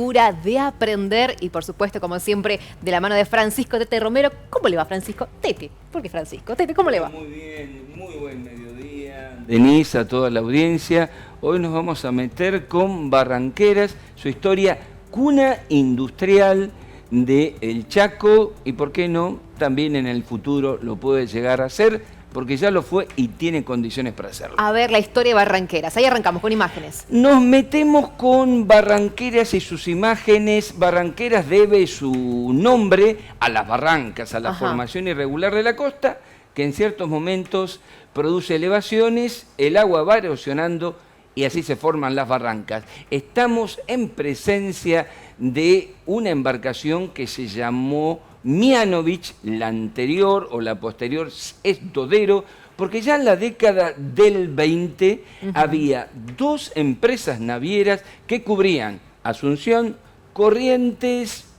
cultura, de aprender y por supuesto, como siempre, de la mano de Francisco Tete Romero. ¿Cómo le va, Francisco? Tete, ¿por qué Francisco? Tete, ¿cómo le va? Muy bien, muy buen mediodía. Denise, a toda la audiencia. Hoy nos vamos a meter con Barranqueras, su historia, cuna industrial del Chaco y, ¿por qué no?, también en el futuro lo puede llegar a ser, porque ya lo fue y tiene condiciones para hacerlo. A ver, la historia de Barranqueras. Ahí arrancamos con imágenes. Nos metemos con Barranqueras y sus imágenes. Barranqueras debe su nombre a las barrancas, a la formación irregular de la costa, que en ciertos momentos produce elevaciones, el agua va erosionando y así se forman las barrancas. Estamos en presencia de una embarcación que se llamó Mianovich, la anterior o la posterior es Dodero, porque ya en la década del 20 había dos empresas navieras que cubrían Asunción, Corrientes,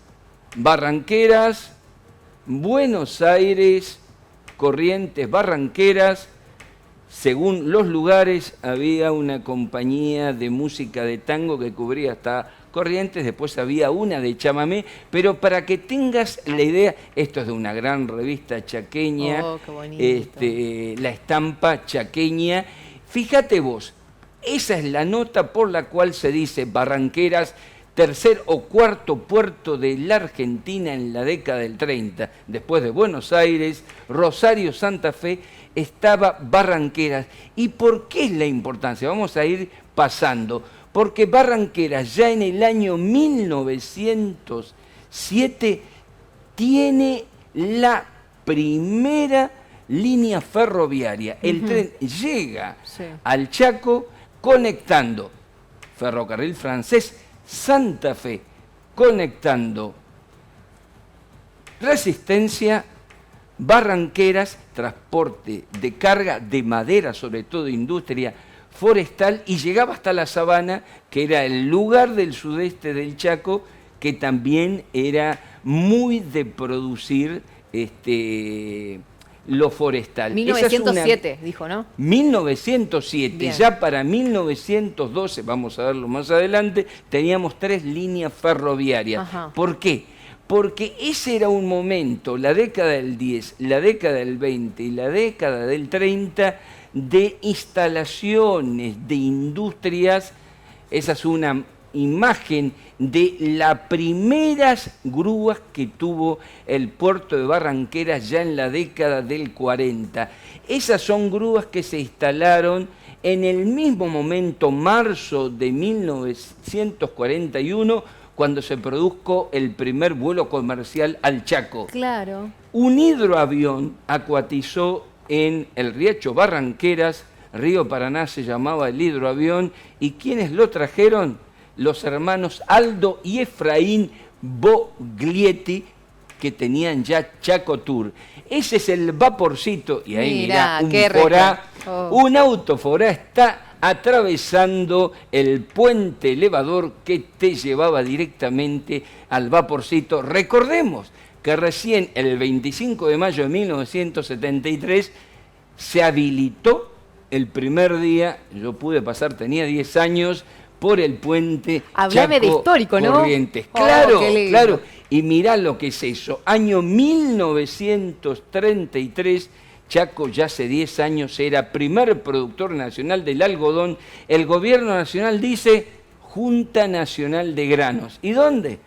Barranqueras, Buenos Aires, Corrientes, Barranqueras. Según los lugares, había una compañía de música de tango que cubría hasta Corrientes, después había una de chamamé, pero para que tengas la idea, esto es de una gran revista chaqueña, La Estampa Chaqueña. Fíjate vos, esa es la nota por la cual se dice Barranqueras, tercer o cuarto puerto de la Argentina en la década del 30. Después de Buenos Aires, Rosario, Santa Fe, estaba Barranqueras. ¿Y por qué es la importancia? Vamos a ir pasando. Porque Barranqueras ya en el año 1907 tiene la primera línea ferroviaria. El tren llega al Chaco conectando Ferrocarril Francés, Santa Fe, conectando Resistencia, Barranqueras, transporte de carga de madera, sobre todo industria forestal, y llegaba hasta la Sabana, que era el lugar del sudeste del Chaco, que también era muy de producir lo forestal. 1907, dijo, ¿no? 1907, Bien. Ya para 1912, vamos a verlo más adelante, teníamos 3 líneas ferroviarias. ¿Por qué? Porque ese era un momento, la década del 10, la década del 20 y la década del 30, de instalaciones, de industrias. Esa es una imagen de las primeras grúas que tuvo el puerto de Barranqueras ya en la década del 40. Esas son grúas que se instalaron en el mismo momento, marzo de 1941, cuando se produjo el primer vuelo comercial al Chaco. Claro. Un hidroavión acuatizó en el riacho Barranqueras, Río Paraná se llamaba el hidroavión, y ¿quiénes lo trajeron? Los hermanos Aldo y Efraín Boglietti, que tenían ya Chaco Tour. Ese es el vaporcito, y ahí mirá, un forá, un auto forá está atravesando el puente elevador que te llevaba directamente al vaporcito. Recordemos que recién el 25 de mayo de 1973 se habilitó el primer día, yo pude pasar, tenía 10 años, por el puente Hablame Chaco de histórico, ¿no? Corrientes. Claro, claro. Y mirá lo que es eso. Año 1933, Chaco ya hace 10 años era primer productor nacional del algodón. El gobierno nacional dice Junta Nacional de Granos. ¿Y dónde?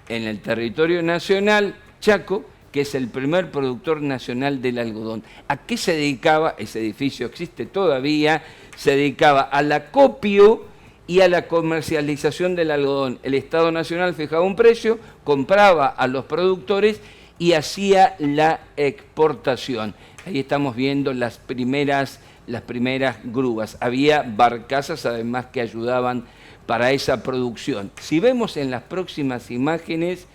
En el territorio nacional, Chaco, que es el primer productor nacional del algodón. ¿A qué se dedicaba? Ese edificio existe todavía. Se dedicaba al acopio y a la comercialización del algodón. El Estado Nacional fijaba un precio, compraba a los productores y hacía la exportación. Ahí estamos viendo las primeras grúas. Había barcazas además que ayudaban para esa producción. Si vemos en las próximas imágenes,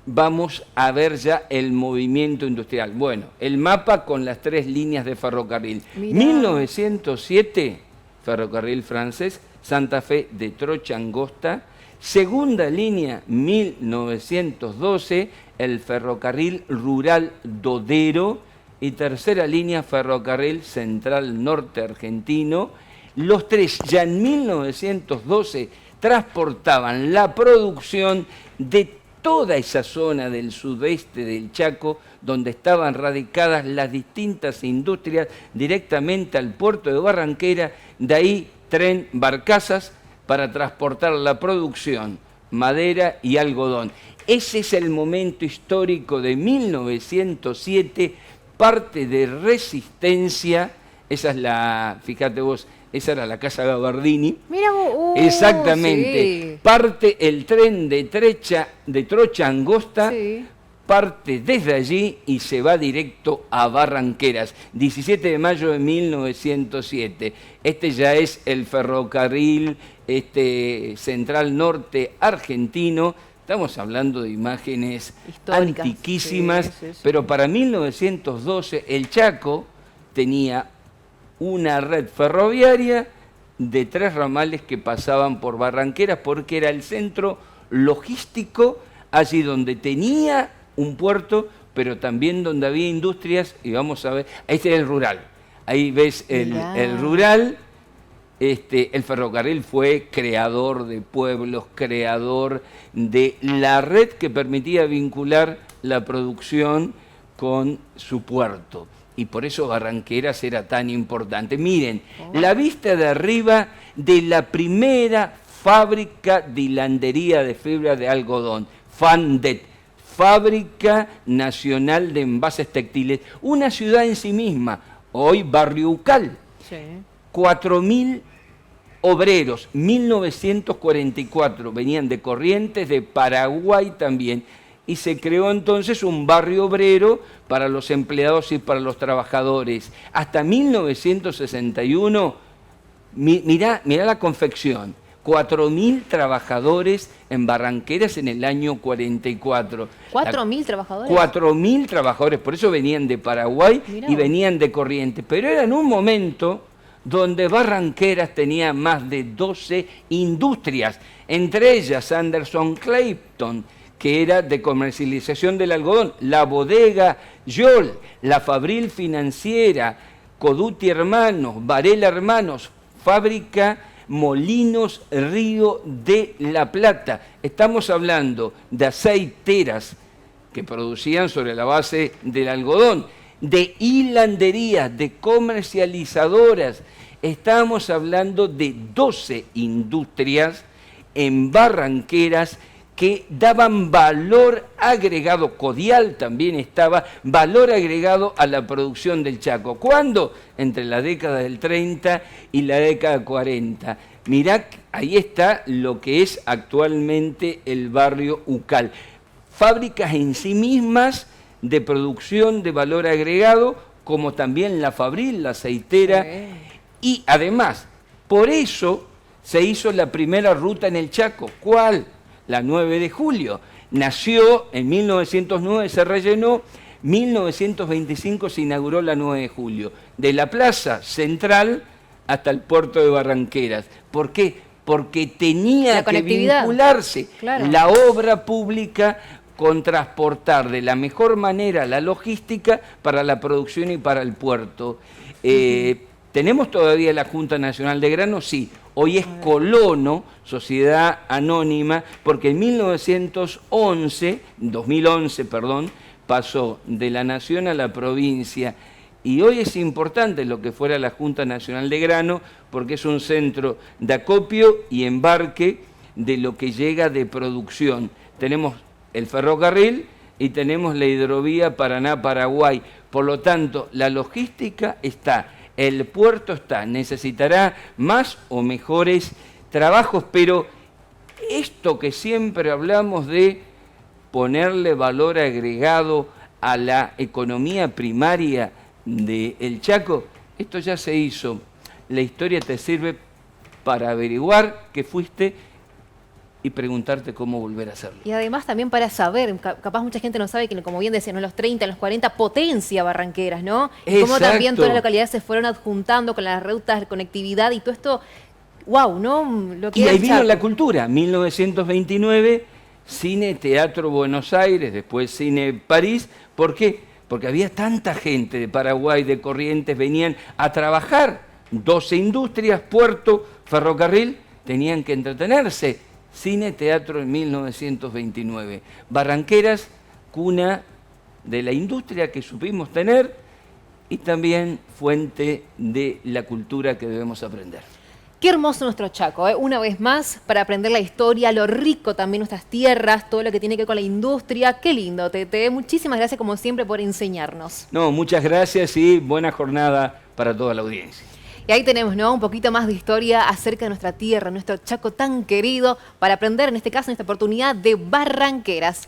vamos a ver ya el movimiento industrial. Bueno, el mapa con las 3 líneas de ferrocarril. Mirá. 1907, Ferrocarril Francés, Santa Fe de Trocha Angosta. Segunda línea, 1912, el Ferrocarril Rural Dodero. Y tercera línea, Ferrocarril Central Norte Argentino. Los 3 ya en 1912 transportaban la producción de toda esa zona del sudeste del Chaco, donde estaban radicadas las distintas industrias, directamente al puerto de Barranquera, de ahí tren, barcazas, para transportar la producción, madera y algodón. Ese es el momento histórico de 1907, parte de resistencia. Esa es la, fíjate vos, esa era la casa Gabardini. Mira vos, exactamente. Sí. Parte el tren de Trocha Angosta, Sí. parte desde allí y se va directo a Barranqueras. 17 de mayo de 1907. Este ya es el ferrocarril Central Norte argentino. Estamos hablando de imágenes Históricas. antiquísimas, Sí, sí, sí. pero para 1912 el Chaco tenía una red ferroviaria de 3 ramales que pasaban por Barranqueras porque era el centro logístico, allí donde tenía un puerto, pero también donde había industrias, y vamos a ver, este es el rural, ahí ves el rural. El ferrocarril fue creador de pueblos, creador de la red que permitía vincular la producción con su puerto. Y por eso Barranqueras era tan importante. Miren, la vista de arriba de la primera fábrica de hilandería de fibra de algodón, Fandet, Fábrica Nacional de Envases Textiles, una ciudad en sí misma, hoy barrio Ucal. Sí. 4.000 obreros, 1944, venían de Corrientes, de Paraguay también, y se creó entonces un barrio obrero para los empleados y para los trabajadores. Hasta 1961, mirá la confección, 4.000 trabajadores en Barranqueras en el año 44. ¿4.000 trabajadores? 4.000 trabajadores, por eso venían de Paraguay. Mirá y vos. venían de Corrientes, pero era en un momento donde Barranqueras tenía más de 12 industrias, entre ellas Anderson Clayton, que era de comercialización del algodón, la bodega Yol, la Fabril Financiera, Coduti Hermanos, Varela Hermanos, fábrica Molinos Río de la Plata. Estamos hablando de aceiteras que producían sobre la base del algodón, de hilanderías, de comercializadoras. Estamos hablando de 12 industrias en Barranqueras que daban valor agregado, Codial también estaba, valor agregado a la producción del Chaco. ¿Cuándo? Entre la década del 30 y la década 40. Mirá, ahí está lo que es actualmente el barrio Ucal. Fábricas en sí mismas de producción de valor agregado, como también la Fabril, la aceitera. Sí. Y además, por eso se hizo la primera ruta en el Chaco. ¿Cuál? La 9 de julio. Nació en 1909, se rellenó, 1925 se inauguró la 9 de julio. De la plaza central hasta el puerto de Barranqueras. ¿Por qué? Porque tenía La que conectividad. vincularse Claro. la obra pública con transportar de la mejor manera la logística para la producción y para el puerto. ¿Tenemos todavía la Junta Nacional de Grano? Sí. Hoy es Colono, sociedad anónima, porque en 2011, pasó de la nación a la provincia. Y hoy es importante lo que fuera la Junta Nacional de Grano, porque es un centro de acopio y embarque de lo que llega de producción. Tenemos el ferrocarril y tenemos la hidrovía Paraná-Paraguay. Por lo tanto, la logística está, el puerto está, necesitará más o mejores trabajos, pero esto que siempre hablamos de ponerle valor agregado a la economía primaria del Chaco, esto ya se hizo. La historia te sirve para averiguar que fuiste y preguntarte cómo volver a hacerlo. Y además también para saber, capaz mucha gente no sabe que, como bien decían, en los 30, en los 40, potencia Barranqueras, ¿no? Y cómo también Exacto. todas las localidades se fueron adjuntando con las rutas de conectividad y todo esto, wow, ¿no? Lo que Y era ahí el vino Chaco. la cultura, 1929, Cine Teatro Buenos Aires, después Cine París. ¿Por qué? Porque había tanta gente de Paraguay, de Corrientes, venían a trabajar. 12 industrias, puerto, ferrocarril, tenían que entretenerse. Cine, teatro en 1929. Barranqueras, cuna de la industria que supimos tener y también fuente de la cultura que debemos aprender. Qué hermoso nuestro Chaco, ¿eh? Una vez más, para aprender la historia, lo rico también nuestras tierras, todo lo que tiene que ver con la industria. Qué lindo, Tete. Muchísimas gracias, como siempre, por enseñarnos. No, muchas gracias y buena jornada para toda la audiencia. Y ahí tenemos, ¿no?, un poquito más de historia acerca de nuestra tierra, nuestro Chaco tan querido, para aprender, en este caso, en esta oportunidad, de Barranqueras.